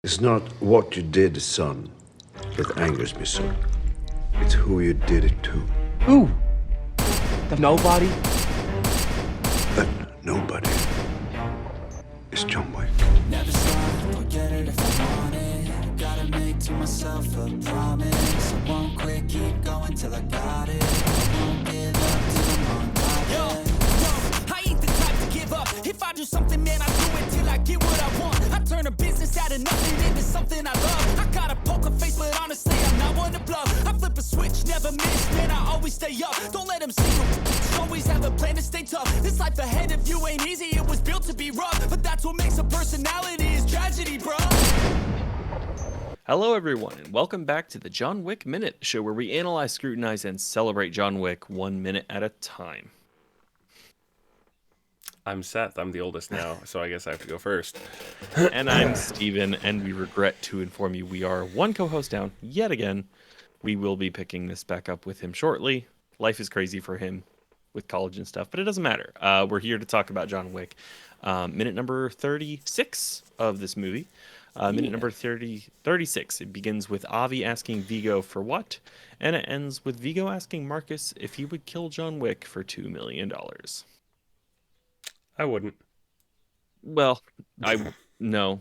It's not what you did, son, that angers me, sir. It's who you did it to. Who? The nobody? That nobody is John Wick. Never stop, I'll get it if I want it. Gotta make to myself a promise. I won't quit, keep going till I got it. I won't give up till I'm on top. Yo, I ain't the type to give up. If I do something, man, I do it till I get what I want. I turn a business out of nothing into something I love. I got a poker face, but honestly, I'm not one to bluff. I flip a switch, never miss, man, I always stay up. Don't let them see you. Always have a plan to stay tough. This life ahead of you ain't easy, it was built to be rough. But that's what makes a personality is tragedy, bro. Hello, everyone, and welcome back to the John Wick Minute, the show where we analyze, scrutinize, and celebrate John Wick 1 minute at a time. I'm Seth. I'm the oldest now, so I guess I have to go first. And I'm Steven, and we regret to inform you we are one co-host down yet again. We will be picking this back up with him shortly. Life is crazy for him with college and stuff, but it doesn't matter. We're here to talk about John Wick. Minute number 36 of this movie. Minute number 36. It begins with Avi asking Vigo for what, and it ends with Vigo asking Marcus if he would kill John Wick for $2 million. I wouldn't. Well, no.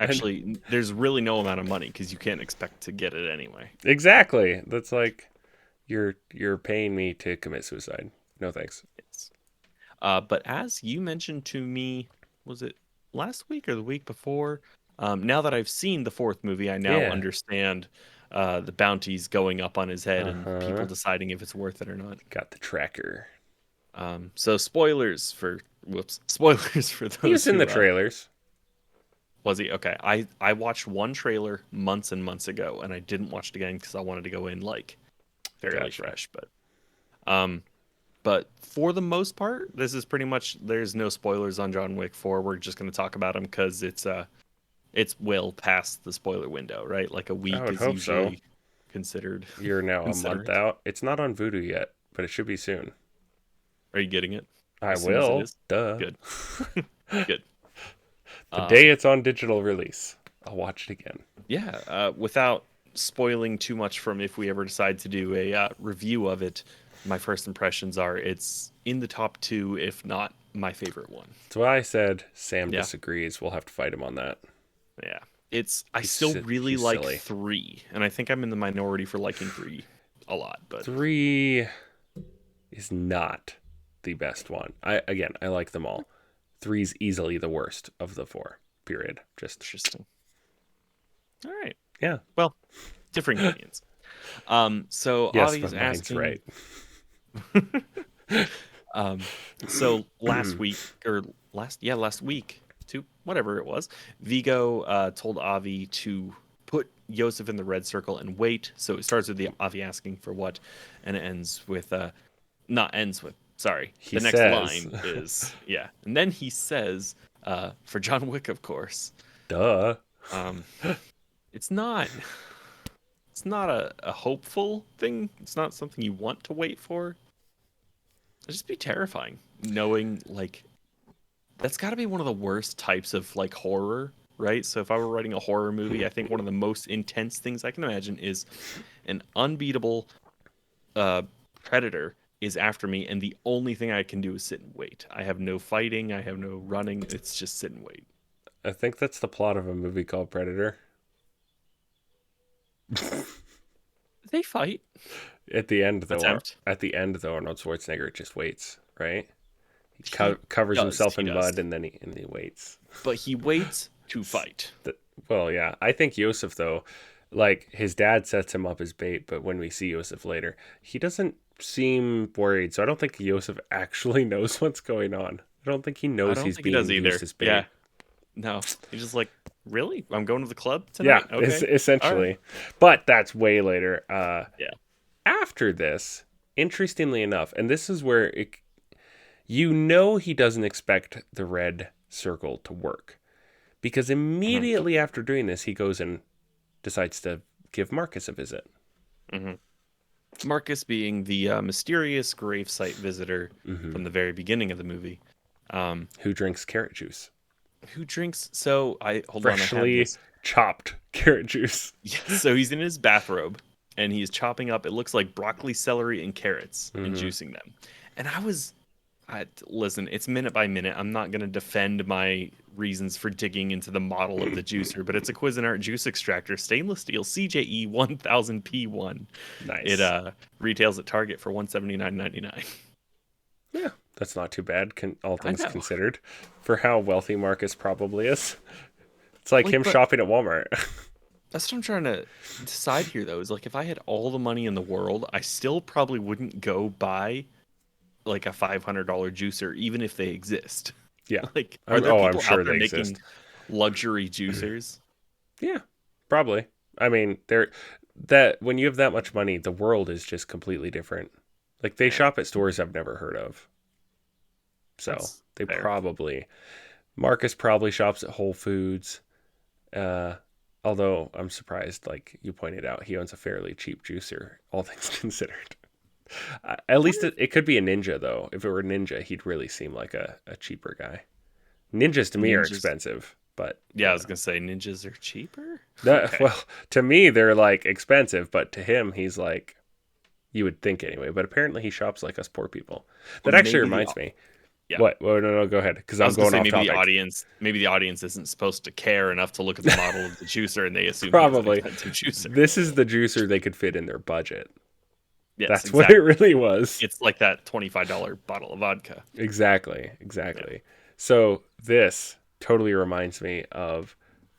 Actually, there's really no amount of money because you can't expect to get it anyway. Exactly. That's like you're paying me to commit suicide. No thanks. Yes. But as you mentioned to me, was it last week or the week before? Now that I've seen the fourth movie, I now understand the bounties going up on his head and people deciding if it's worth it or not. Got the tracker. So spoilers for those. He was in the trailers. Was he? Okay. I watched one trailer months and months ago, and I didn't watch it again because I wanted to go in like fairly fresh. But for the most part, this is pretty much there's no spoilers on John Wick 4. We're just going to talk about him because it's well past the spoiler window, right? Like a week is usually considered. You're now a month out. It's not on Vudu yet, but it should be soon. Are you getting it? I will. Duh. Good. Good. The day it's on digital release, I'll watch it again. Yeah. Without spoiling too much from if we ever decide to do a review of it, my first impressions are it's in the top 2, if not my favorite one. That's why I said Sam disagrees. We'll have to fight him on that. Yeah. I still really like silly. 3, and I think I'm in the minority for liking 3 a lot. But 3 is not the best one. I like them all. 3's easily the worst of the 4. Period. Just interesting. All right. Yeah. Well, differing opinions. So yes, Avi's but mine's asking. Right. So last week, whatever it was, Vigo told Avi to put Yosef in the red circle and wait. So it starts with the Avi asking for what, and it ends with sorry. The next line is and then he says for John Wick, of course. Duh. It's not a hopeful thing. It's not something you want to wait for. It'd just be terrifying knowing like that's got to be one of the worst types of like horror, right? So if I were writing a horror movie, I think one of the most intense things I can imagine is an unbeatable predator is after me, and the only thing I can do is sit and wait. I have no fighting, I have no running. It's just sit and wait. I think that's the plot of a movie called Predator. They fight at the end, though. Attempt. At the end, though, Arnold Schwarzenegger just waits, right? He covers himself in mud and then he waits. But he waits to fight. Well, yeah. I think Yosef, though, like his dad sets him up as bait, but when we see Yosef later, he doesn't seem worried. So I don't think Yosef actually knows what's going on. I don't think he knows he's being used as bait. Yeah. No, he's just like, really? I'm going to the club tonight? Yeah, okay. Essentially. Right. But that's way later. Yeah. After this, interestingly enough, and this is where he doesn't expect the red circle to work. Because immediately after doing this, he goes and decides to give Marcus a visit. Mm-hmm. Marcus being the mysterious gravesite visitor from the very beginning of the movie. Who drinks carrot juice. Who drinks? So I hold freshly on. chopped carrot juice. Yeah, so he's in his bathrobe and he's chopping up, it looks like broccoli, celery, and carrots and juicing them. And listen, it's minute by minute. I'm not going to defend my reasons for digging into the model of the juicer, but it's a Cuisinart juice extractor, stainless steel, CJE 1000P1. Nice. It retails at Target for $179.99. Yeah, that's not too bad, all things know. considered, for how wealthy Marcus probably is. It's like him but- shopping at Walmart. That's what I'm trying to decide here, though. Is like if I had all the money in the world, I still probably wouldn't go buy like a $500 juicer, even if they exist. Yeah. Like, are there I'm people sure out there they making exist. luxury juicers? Yeah, probably. I mean, that when you have that much money, the world is just completely different. Like they shop at stores I've never heard of. So That's they fair. Marcus probably shops at Whole Foods. Although I'm surprised, like you pointed out, he owns a fairly cheap juicer, all things considered. At least it could be a Ninja, though. If it were Ninja, he'd really seem like a cheaper guy. Ninjas to me are Ninjas- expensive, but Yeah, I was gonna say ninjas are cheaper. well, to me they're like expensive, but to him he's like, you would think anyway. But apparently he shops like us poor people. That Well, actually maybe reminds me. Yeah. What? Well, no, go ahead, because I I'm was gonna going say off maybe topic. the audience isn't supposed to care enough to look at the model of the juicer and they assume Probably. it's an expensive juicer. This is the juicer they could fit in their budget. Yes, That's exactly. what it really was. It's like that $25 bottle of vodka. Exactly. So this totally reminds me of,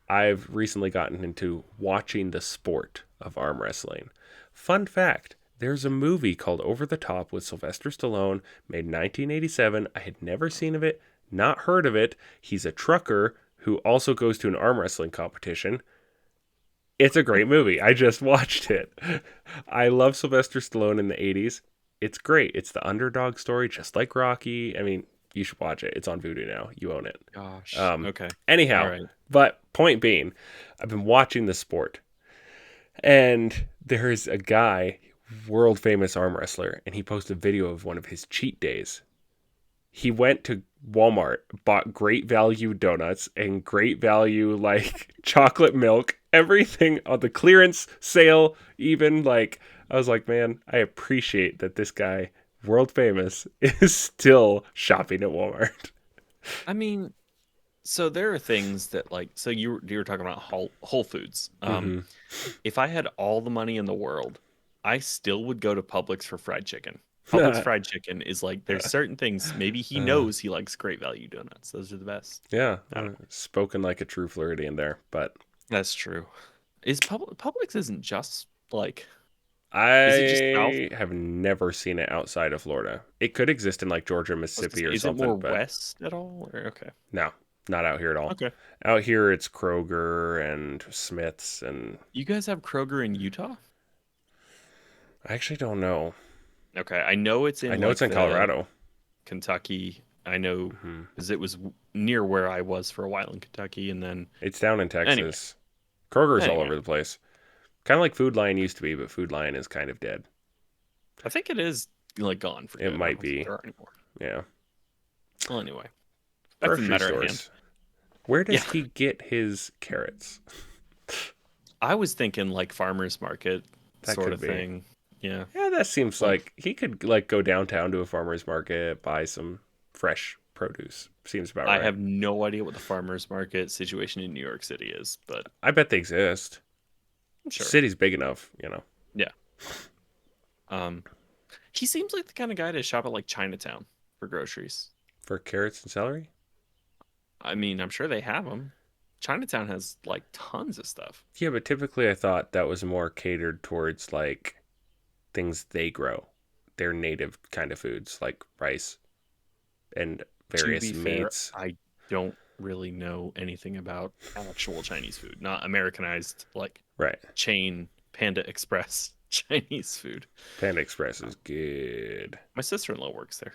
I've recently gotten into watching the sport of arm wrestling. Fun fact, there's a movie called Over the Top with Sylvester Stallone, made in 1987. I had never seen of it, not heard of it. He's a trucker who also goes to an arm wrestling competition. It's a great movie. I just watched it. I love Sylvester Stallone in the 80s. It's great. It's the underdog story, just like Rocky. I mean, you should watch it. It's on Vudu now. You own it. Gosh. Okay. Okay. Anyhow, All right. but point being, I've been watching the sport, and there's a guy, world famous arm wrestler, and he posted a video of one of his cheat days. He went to Walmart, bought great value donuts and great value like chocolate milk, everything on the clearance sale. Even like, I was like, man, I appreciate that this guy, world famous, is still shopping at Walmart. I mean, so there are things that like, so you were talking about Whole Foods. If I had all the money in the world, I still would go to Publix for fried chicken. Publix fried chicken is like, there's certain things, maybe he knows he likes great value donuts. Those are the best. Yeah, spoken like a true Floridian there, but That's true. Is Publix isn't just like, I it just have never seen it outside of Florida. It could exist in like Georgia, Mississippi, or is something. it more but west at all? Or, okay. No, not out here at all. Okay. Out here, it's Kroger and Smith's, and You guys have Kroger in Utah? I actually don't know. Okay. I know it's in I know like it's in the Colorado. Kentucky. I know because it was near where I was for a while in Kentucky, and then It's down in Texas. Anyway. Kroger's all Anyway. over the place. Kind of like Food Lion used to be, but Food Lion is kind of dead. I think it is like gone for good. I might don't think be. there are anymore. Yeah. Well, anyway, back to the Grocery matter at hand. stores. Where does Yeah. he get his carrots? I was thinking like farmers market That sort could of be. thing. Yeah. Yeah, that seems like he could like go downtown to a farmer's market, buy some fresh produce. Seems about right. I have no idea what the farmers market situation in New York City is, but I bet they exist. I'm sure. City's big enough, you know. Yeah. He seems like the kind of guy to shop at like Chinatown for groceries. For carrots and celery? I mean, I'm sure they have them. Chinatown has like tons of stuff. Yeah, but typically I thought that was more catered towards like things they grow. Their native kind of foods like rice and various To be fair, meats. I don't really know anything about actual Chinese food, not Americanized like Right. chain Panda Express Chinese food. Panda Express is good. My sister-in-law works there,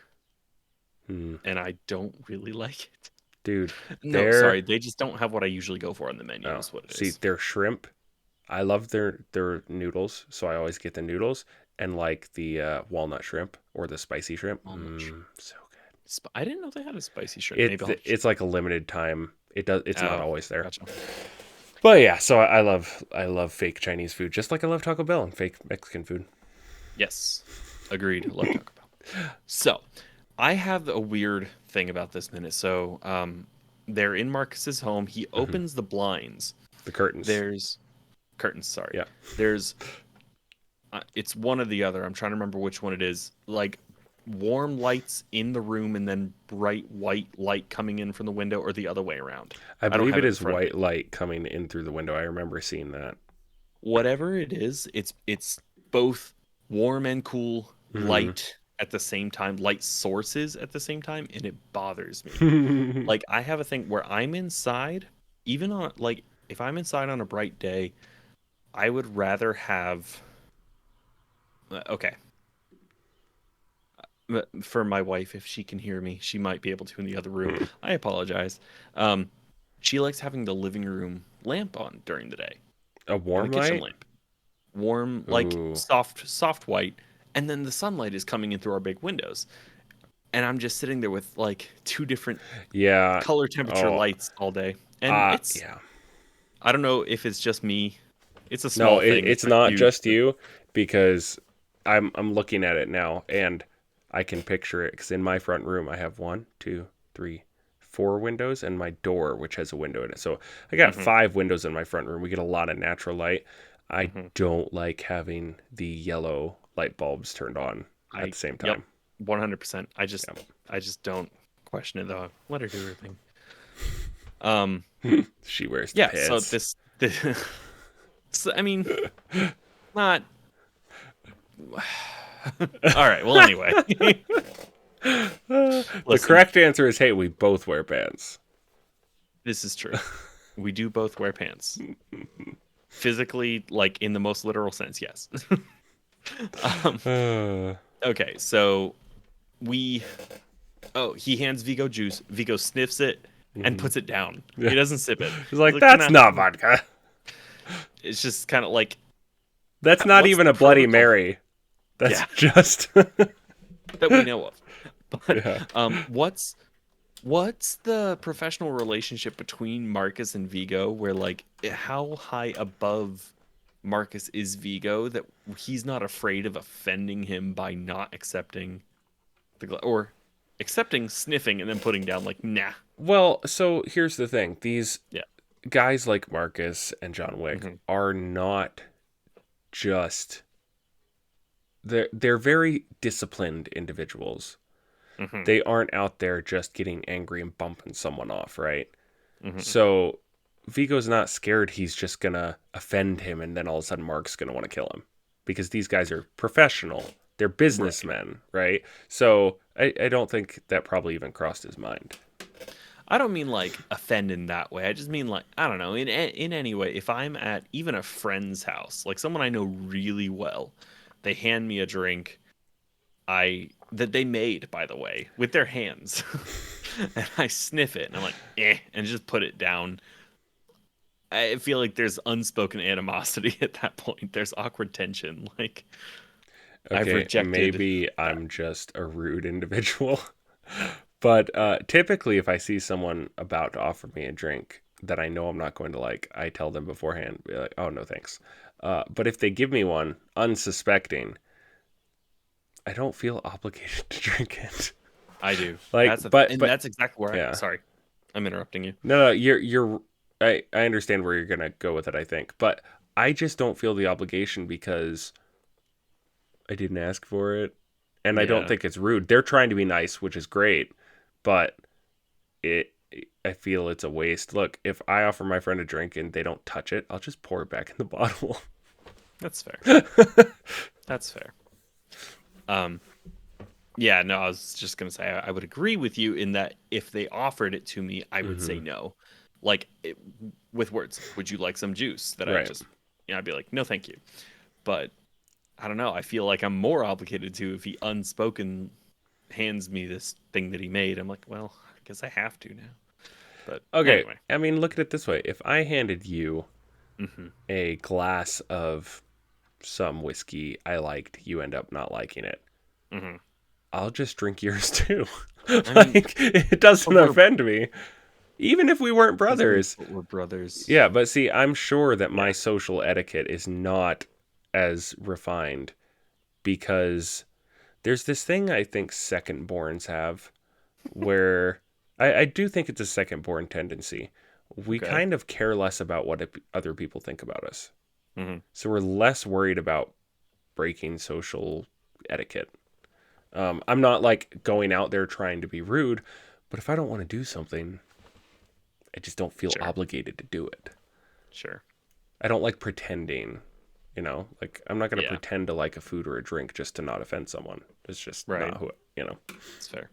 and I don't really like it. Dude, No, sorry, they just don't have what I usually go for on the menu. Is what it is. see, their shrimp, I love their noodles, so I always get the noodles and like the walnut shrimp or the spicy shrimp. Walnut shrimp. So good. I didn't know they had a spicy shrimp. Maybe I'll have to It's like a limited time. It's not Oh, always there. Gotcha. But yeah, so I love fake Chinese food, just like I love Taco Bell and fake Mexican food. Yes, agreed. Love Taco Bell. So, I have a weird thing about this minute. So, they're in Marcus's home. He opens the blinds. The curtains. There's curtains. Sorry. Yeah. There's. It's one or the other. I'm trying to remember which one it is. Like warm lights in the room and then bright white light coming in from the window, or the other way around. I don't believe have it in is front of me. white light coming in through the window. I remember seeing that. Whatever it is, it's both warm and cool light at the same time, light sources at the same time, and it bothers me. Like I have a thing where I'm inside, even on like if I'm inside on a bright day, I would rather have okay. For my wife, if she can hear me, she might be able to in the other room. I apologize. She likes having the living room lamp on during the day. A warm The kitchen light? lamp. Warm, like Ooh. soft white, and then the sunlight is coming in through our big windows. And I'm just sitting there with like two different Yeah. color temperature Oh. lights all day. And it's Yeah. I don't know if it's just me. It's a No, small thing. it's not not huge, just but- you, because I'm looking at it now and I can picture it, because in my front room I have 1, 2, 3, 4 windows and my door, which has a window in it. So I got 5 windows in my front room. We get a lot of natural light. I don't like having the yellow light bulbs turned on at the same time. Yep, 100%. I just don't question it though. Let her do her thing. She wears the Yeah. pants. So this so, I mean, not. All right. Well, anyway. The Listen, correct answer is, hey, we both wear pants. this is true. We do both wear pants. Physically, like in the most literal sense, yes. Okay, so he hands Vigo juice. Vigo sniffs it and puts it down. He doesn't sip it. He's like, "Can that's I-" not vodka. It's just kind of like That's not What's even the a Bloody protocol? Mary. That's Yeah. just. that we know of. But Yeah. what's the professional relationship between Marcus and Vigo? Where like how high above Marcus is Vigo that he's not afraid of offending him by not accepting or accepting sniffing and then putting down like nah. Well, so here's the thing. These Yeah. guys like Marcus and John Wick Mm-hmm. are not just. They're very disciplined individuals. Mm-hmm. They aren't out there just getting angry and bumping someone off, right? Mm-hmm. So Vigo's not scared he's just gonna offend him and then all of a sudden Mark's gonna want to kill him, because these guys are professional. They're businessmen, right? So I don't think that probably even crossed his mind. I don't mean like offend in that way. I just mean like I don't know in any way. If I'm at even a friend's house, like someone I know really well, they hand me a drink, that they made, by the way, with their hands, and I sniff it and I'm like and just put it down. I feel like there's unspoken animosity at that point. There's awkward tension. Like I've Okay, rejected. maybe I'm just a rude individual. But typically, if I see someone about to offer me a drink that I know I'm not going to like, I tell them beforehand, be like, oh, no, thanks. But if they give me one, unsuspecting, I don't feel obligated to drink it. I do. Like, That's but that's exactly where yeah. Sorry, I'm interrupting you. No, you're. I understand where you're gonna go with it, I think, but I just don't feel the obligation because I didn't ask for it, and I don't Yeah. think it's rude. They're trying to be nice, which is great, but I feel it's a waste. Look, if I offer my friend a drink and they don't touch it, I'll just pour it back in the bottle. That's fair. That's fair. Yeah, no, I was just gonna say I would agree with you in that if they offered it to me, I would say no. Like with words, would you like some juice? That I Right. just, I'd be like, no, thank you. But I don't know. I feel like I'm more obligated to if he unspoken hands me this thing that he made. I'm like, well, I guess I have to now. But Okay, anyway. I mean, look at it this way: if I handed you a glass of some whiskey I liked, you end up not liking it. I'll just drink yours too. mean, Like, it doesn't we're- offend me. Even if we weren't brothers. We're brothers. Yeah, but see, I'm sure that my social etiquette is not as refined because there's this thing I think second-borns have where I do think it's a second-born tendency. We Okay. kind of care less about what other people think about us. Mm-hmm. So we're less worried about breaking social etiquette. I'm not like going out there trying to be rude, but if I don't want to do something, I just don't feel Sure. obligated to do it. Sure. I don't like pretending, like I'm not going to Yeah. pretend to like a food or a drink just to not offend someone. It's just Right. not who. That's fair.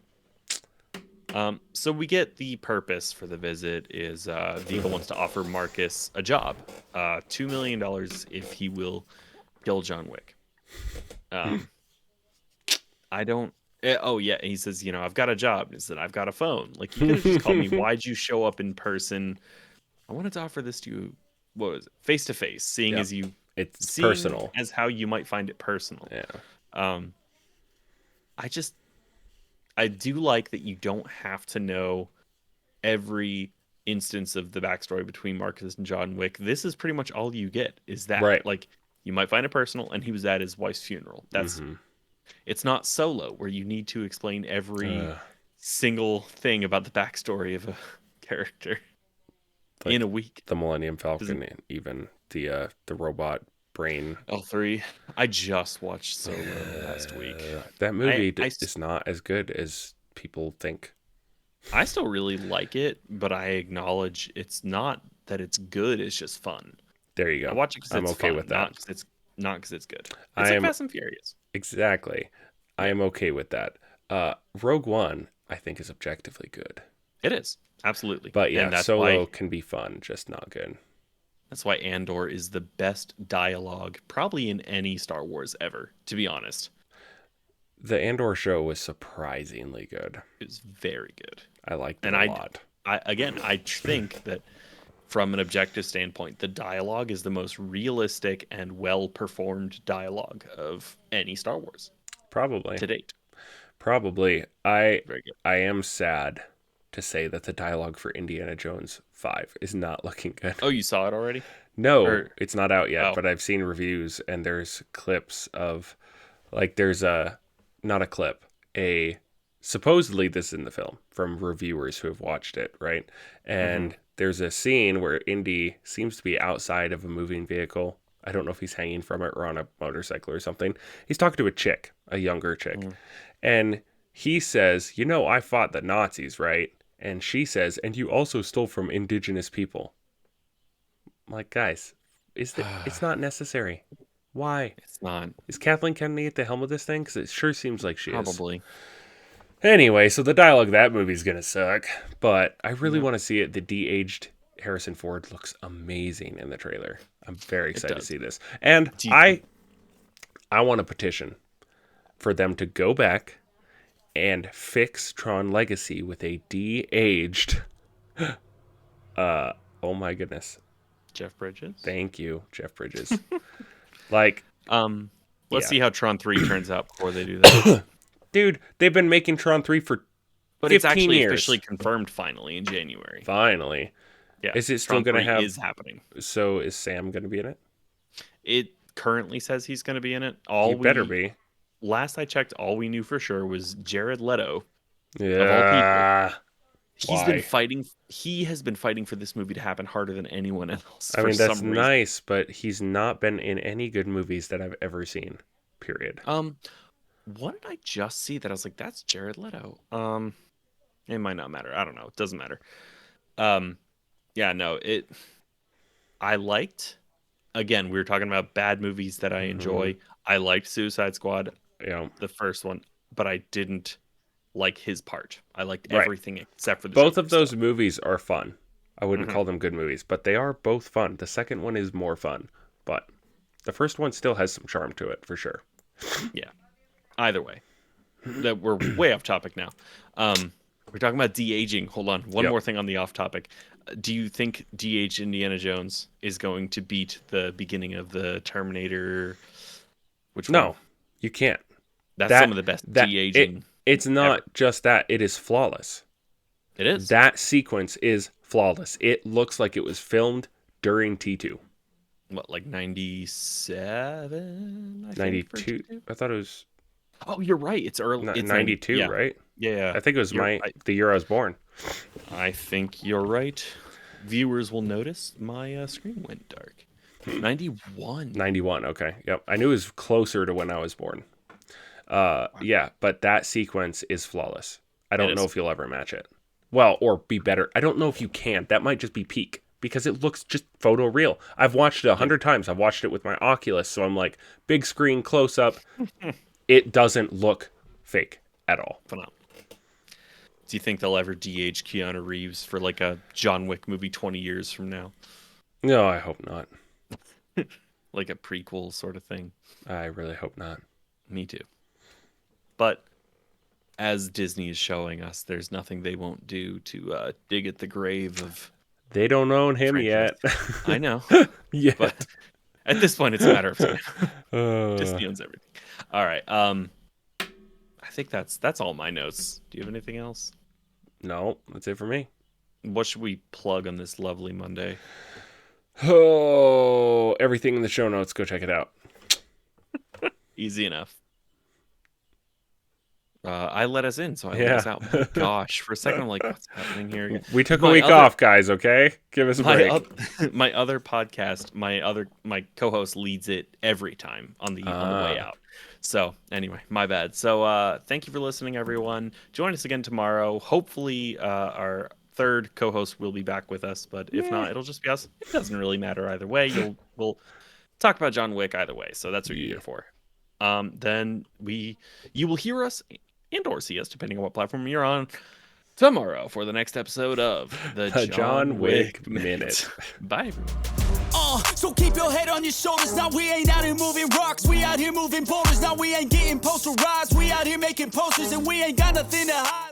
So we get the purpose for the visit is Vigo wants to offer Marcus a job, $2 million if he will kill John Wick. I don't. Oh yeah, he says, I've got a job. He said, I've got a phone. Like you could have just called me. Why'd you show up in person? I wanted to offer this to you. What was it? Face to face, seeing Yeah. as you It's seeing personal. as how you might find it personal. Yeah. I do like that you don't have to know every instance of the backstory between Marcus and John Wick. This is pretty much all you get is that. Right. Like you might find it personal, and he was at his wife's funeral. It's not Solo where you need to explain every single thing about the backstory of a character Like in a week. The Millennium Falcon, and even the robot brain. L3. I just watched Solo last week. That movie I is not as good as people think. I still really like it, but I acknowledge it's not that it's good. It's just fun. There you go. I watch it because I'm it's okay fun, with that. not because it's good. It's I like am- Fast and Furious. Exactly. I am okay with that. Rogue One, I think, is objectively good. It is absolutely. But yeah, and that's Solo why can be fun, just not good. that's why Andor is the best dialogue probably in any Star Wars ever. To be honest, The Andor show was surprisingly good. it was very good. I liked it And a lot. I think that from an objective standpoint, the dialogue is the most realistic and well performed dialogue of any Star Wars Probably. to date. Probably. I Very good. am sad to say that the dialogue for Indiana Jones 5 is not looking good. Oh, you saw it already? No, Or- it's not out yet, Oh. but I've seen reviews and there's clips of not a clip, supposedly this is in the film from reviewers who have watched it, right? And there's a scene where Indy seems to be outside of a moving vehicle. I don't know if he's hanging from it or on a motorcycle or something. He's talking to a chick, a younger chick. And he says, I fought the Nazis, right? And she says, and you also stole from indigenous people. I'm like, guys, it's not necessary. Why? It's not. Is Kathleen Kennedy at the helm of this thing? Because it sure seems like she is. Probably. Anyway, so the dialogue of that movie's going to suck. But I really want to see it. The de-aged Harrison Ford looks amazing in the trailer. I'm very excited to does. see this. And I want a petition for them to go back and fix Tron Legacy with a de-aged... oh my goodness. Jeff Bridges. Thank you, Jeff Bridges. Let's see how Tron 3 turns out before they do that. Dude, they've been making Tron 3 for But 15 it's actually years. officially confirmed finally in January. Finally. Yeah. Is it still Tron going to 3 have... is happening. So is Sam going to be in it? It currently says he's going to be in it. He better be. Last I checked, all we knew for sure was Jared Leto. Yeah. He's been fighting. He has been fighting for this movie to happen harder than anyone else. I for mean, that's some reason. nice, but he's not been in any good movies that I've ever seen. Period. What did I just see that I was like, that's Jared Leto? It might not matter. I don't know. It doesn't matter. Yeah, no, I liked, again, we were talking about bad movies that I enjoy. I liked Suicide Squad, Yeah. the first one, but I didn't like his part. I liked Right. everything except for the Both Joker of those stuff. movies are fun. I wouldn't call them good movies, but they are both fun. The second one is more fun, but the first one still has some charm to it, for sure. Yeah. Either way, that we're way off topic now. We're talking about de-aging. Hold on, one Yep. more thing on the off topic. Do you think de-aged Indiana Jones is going to beat the beginning of the Terminator? Which one? No, you can't. That's some of the best de-aging. It's not just that. It is flawless. It is. That sequence is flawless. It looks like it was filmed during T2. What, like 97? I think, 92. I thought it was Oh, you're right. It's early. It's 92, yeah. right? Yeah. I think it was the year I was born. I think you're right. Viewers will notice my screen went dark. 91. 91, okay. Yep. I knew it was closer to when I was born. Yeah, but that sequence is flawless. I don't know if you'll ever match it. Well, or be better. I don't know if you can. That might just be peak because it looks just photo real. I've watched it 100 times. I've watched it with my Oculus, so I'm like, big screen, close up. It doesn't look fake at all. Phenomenal. Do you think they'll ever DH Keanu Reeves for like a John Wick movie 20 years from now? No, I hope not. Like a prequel sort of thing? I really hope not. Me too. But as Disney is showing us, there's nothing they won't do to dig at the grave of... They don't own him yet. I know. Yeah. But at this point, it's a matter of time. Disney owns everything. All right. I think that's all my notes. Do you have anything else? No, that's it for me. What should we plug on this lovely Monday? Oh, everything in the show notes. Go check it out. Easy enough. I let us in, so I let us out. Oh, gosh, for a second, I'm like, what's happening here? We took a week off, guys. Okay, give us a break. My other podcast, my co-host leads it every time on the way out. So anyway, my bad. So thank you for listening, everyone. Join us again tomorrow. Hopefully, our third co-host will be back with us, but if not, it'll just be us. It doesn't really matter either way. We'll talk about John Wick either way. So that's what you're here for. Then you will hear us and or see us, depending on what platform you're on, tomorrow for the next episode of the John Wick Minute. Bye, everyone. So keep your head on your shoulders. Now we ain't out here moving rocks. We out here moving boulders. Now we ain't getting posterized. We out here making posters and we ain't got nothing to hide.